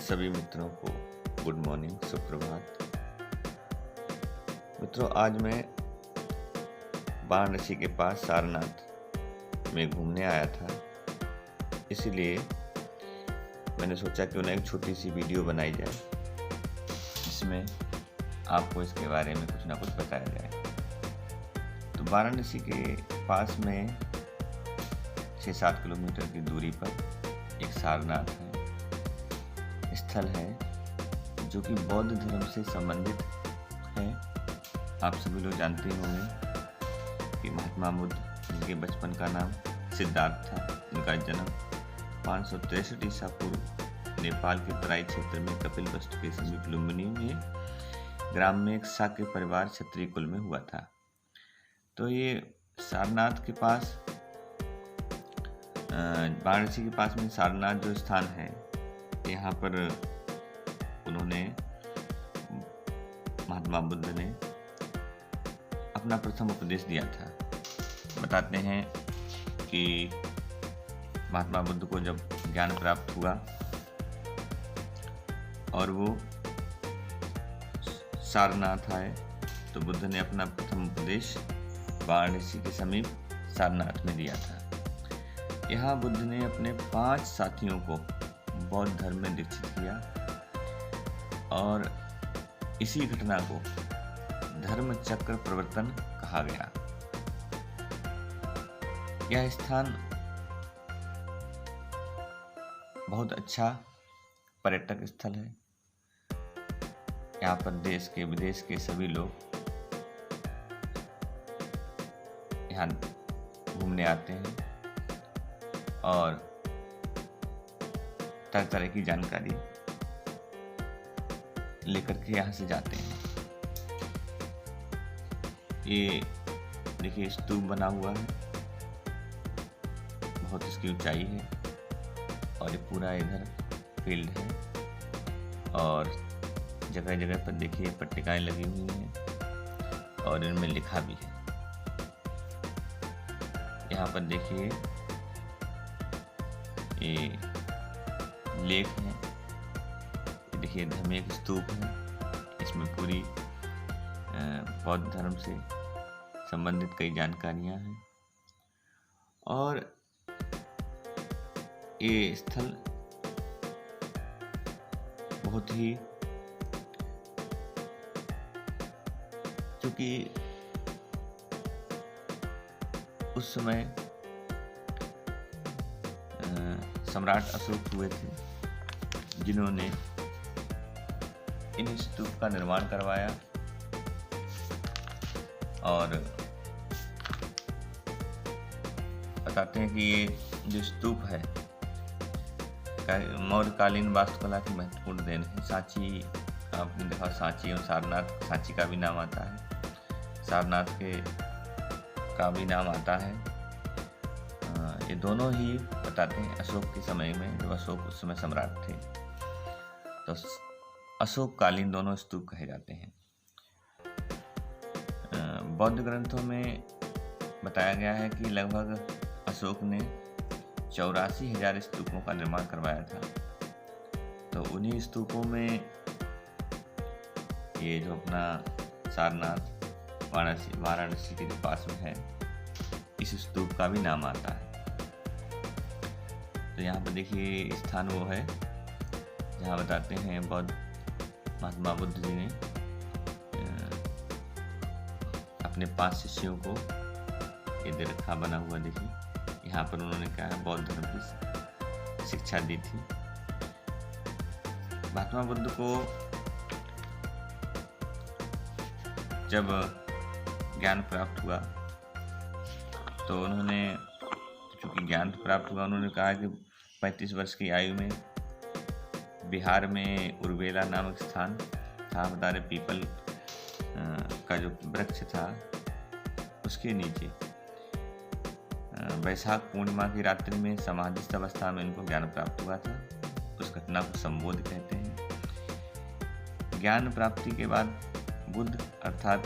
सभी मित्रों को गुड मॉर्निंग, सुप्रभात। मित्रों, आज मैं वाराणसी के पास सारनाथ में घूमने आया था, इसीलिए मैंने सोचा क्यों ना एक छोटी सी वीडियो बनाई जाए जिसमें आपको इसके बारे में कुछ ना कुछ बताया जाए। तो वाराणसी के पास में 6-7 किलोमीटर की दूरी पर एक सारनाथ है, स्थल है जो कि बौद्ध धर्म से संबंधित है। आप सभी लोग जानते होंगे कि महात्मा बुद्ध, जिनके बचपन का नाम सिद्धार्थ था, इनका जन्म 563 ईसा पूर्व नेपाल के तराई क्षेत्र में कपिलवस्तु के समीप लुम्बिनी में ग्राम में एक शाक्य परिवार क्षत्रिय कुल में हुआ था। तो ये सारनाथ के पास, वाराणसी के पास में सारनाथ जो स्थान है, यहाँ पर उन्होंने, महात्मा बुद्ध ने अपना प्रथम उपदेश दिया था। बताते हैं कि महात्मा बुद्ध को जब ज्ञान प्राप्त हुआ और वो सारनाथ आए, तो बुद्ध ने अपना प्रथम उपदेश वाराणसी के समीप सारनाथ में दिया था। यहाँ बुद्ध ने अपने 5 साथियों को बौद्ध धर्म में दीक्षित किया और इसी घटना को धर्म चक्र प्रवर्तन कहा गया। यह स्थान बहुत अच्छा पर्यटक स्थल है। यहाँ पर देश के विदेश के सभी लोग यहाँ घूमने आते हैं और तरह तरह की जानकारी लेकर के यहाँ से जाते हैं। ये देखिए, स्तूप बना हुआ है, बहुत इसकी ऊंचाई है और ये पूरा इधर फील्ड है और जगह जगह पर देखिए पट्टिकाएं लगी हुई हैं और इनमें लिखा भी है। यहाँ पर देखिए ये लेख है, देखिए धर्म स्तूप है, इसमें पूरी बौद्ध धर्म से संबंधित कई जानकारियां हैं और ये स्थल बहुत ही, क्योंकि उस समय सम्राट अशोक हुए थे जिन्होंने इन स्तूप का निर्माण करवाया और बताते हैं कि ये जो स्तूप है मौर्यकालीन वास्तुकला की महत्वपूर्ण देन है। सांची, आपने देखा सांची और सारनाथ, सांची का भी नाम आता है, सारनाथ के का भी नाम आता है। ये दोनों ही बताते हैं अशोक के समय में, जब अशोक उस समय सम्राट थे, तो अशोक कालीन दोनों स्तूप कहे जाते हैं। बौद्ध ग्रंथों में बताया गया है कि लगभग अशोक ने 84,000 स्तूपों का निर्माण करवाया था। तो उन्हीं स्तूपों में ये जो अपना सारनाथ वाराणसी के पास में है, इस स्तूप का भी नाम आता है। तो यहाँ पर देखिए स्थान वो है जहाँ बताते हैं बौद्ध महात्मा बुद्ध जी ने अपने 5 शिष्यों को ये दे रखा बना हुआ। देखिए यहाँ पर उन्होंने क्या है, बौद्ध धर्म की शिक्षा दी थी। महात्मा बुद्ध को जब ज्ञान प्राप्त हुआ तो उन्होंने, चूँकि ज्ञान प्राप्त हुआ, उन्होंने कहा कि 35 वर्ष की आयु में बिहार में उर्वेला नामक स्थान था, बता रहे पीपल का जो वृक्ष था उसके नीचे वैशाख पूर्णिमा की रात्रि में समाधिस्थ अवस्था में इनको ज्ञान प्राप्त हुआ था। उस घटना को संबोध कहते हैं। ज्ञान प्राप्ति के बाद बुद्ध अर्थात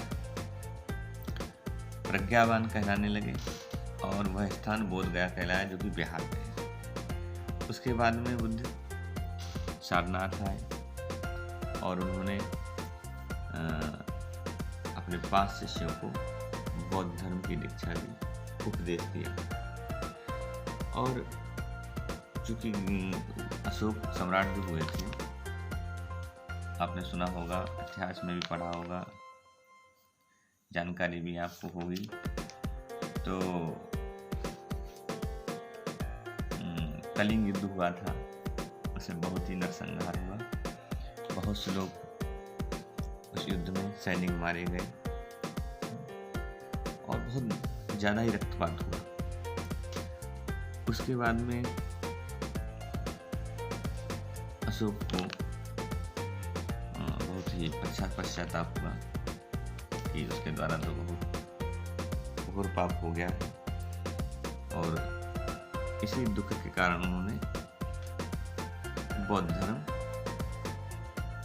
प्रज्ञावान कहलाने लगे और वह स्थान बोधगया कहलाया, जो कि बिहार में है। उसके बाद में बुद्ध सारनाथ आए और उन्होंने अपने 5 शिष्यों को बौद्ध धर्म की दीक्षा दी, उपदेश दिया। और चूंकि अशोक सम्राट भी हुए थे, आपने सुना होगा, इतिहास में भी पढ़ा होगा, जानकारी भी आपको होगी। तो कलिंग युद्ध हुआ था, उसमें बहुत ही नरसंहार हुआ, बहुत से लोग उस युद्ध में सैनिक मारे गए और बहुत ज़्यादा ही रक्तपात हुआ। उसके बाद में अशोक को बहुत ही पश्चाताप हुआ कि उसके द्वारा तो बहुत घोर पाप हो गया है, और इसी दुख के कारण उन्होंने बौद्ध धर्म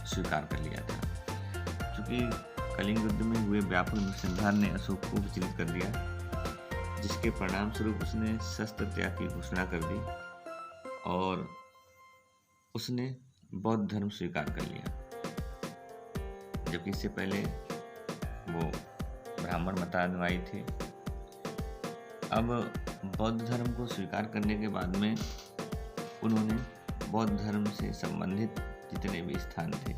स्वीकार कर लिया था। क्योंकि कलिंग युद्ध में हुए व्यापक नरसंहार ने अशोक को विचलित कर दिया, जिसके परिणाम स्वरूप उसने शस्त्र त्याग की घोषणा कर दी और उसने बौद्ध धर्म स्वीकार कर लिया। जबकि इससे पहले वो ब्राह्मण मतानुयायी थे। अब बौद्ध धर्म को स्वीकार करने के बाद में उन्होंने बौद्ध धर्म से संबंधित जितने भी स्थान थे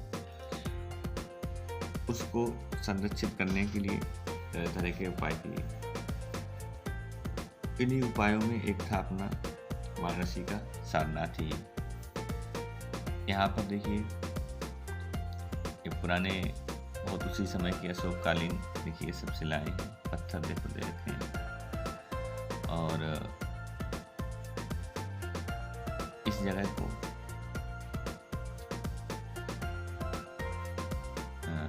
उसको संरक्षित करने के लिए तरह तरह के उपाय किए। इन्हीं उपायों में एक था अपना वाराणसी का सारनाथ ही। यहाँ पर देखिए, ये पुराने बहुत उसी समय के अशोककालीन देखिए सब शिलाएं हैं, पत्थर देखो दे रखे हैं। और इस जगह को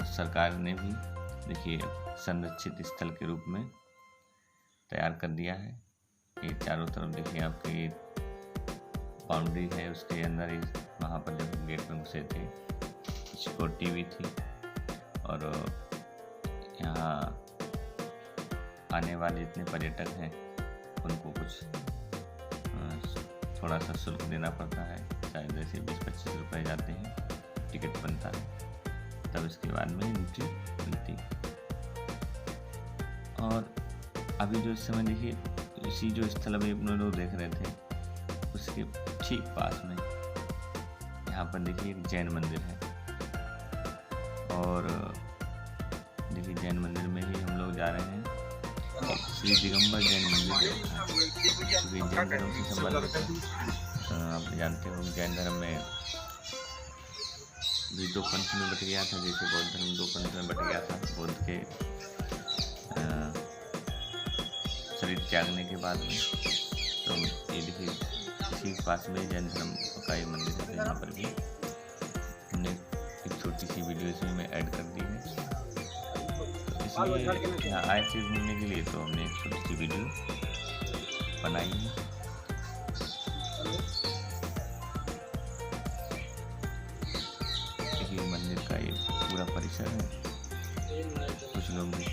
सरकार ने भी देखिए संरक्षित स्थल के रूप में तैयार कर दिया है। ये चारों तरफ देखिए आपकी बाउंड्री है, उसके अंदर ही वहाँ पर जब गेट में घुसे थे सिक्योरिटी भी थी, और यहाँ आने वाले जितने पर्यटक हैं उनको कुछ थोड़ा सा शुल्क देना पड़ता है, शायद ऐसे 20-25 रुपए जाते हैं, टिकट बनता है, तब इसके बाद में एंट्री मिलती। और अभी जो इस समय देखिए इसी जो स्थल अभी अपने लोग देख रहे थे उसके ठीक पास में यहाँ पर देखिए एक जैन मंदिर है, और देखिए जैन मंदिर में ही हम लोग जा रहे हैं। श्री दिगंबर जैन मंदिर क्योंकि जैन धर्म से संबंधित है। आप जानते हो जैन धर्म में भी 2 पंथ में बट गया था, जैसे बौद्ध धर्म 2 पंथ में बट गया था। बुद्ध के शरीर त्यागने के बाद में तो ये देखिए इसी के पास में जैन धर्म का ये मंदिर है। यहाँ पर भी हमने एक छोटी सी वीडियो इसमें मैं ऐड कर दी है, तो इसलिए यहाँ आए थे घूमने के लिए, तो हमने एक छोटी सी वीडियो बनाई है। देखिए मंदिर का ये पूरा परिसर है, कुछ लोग भी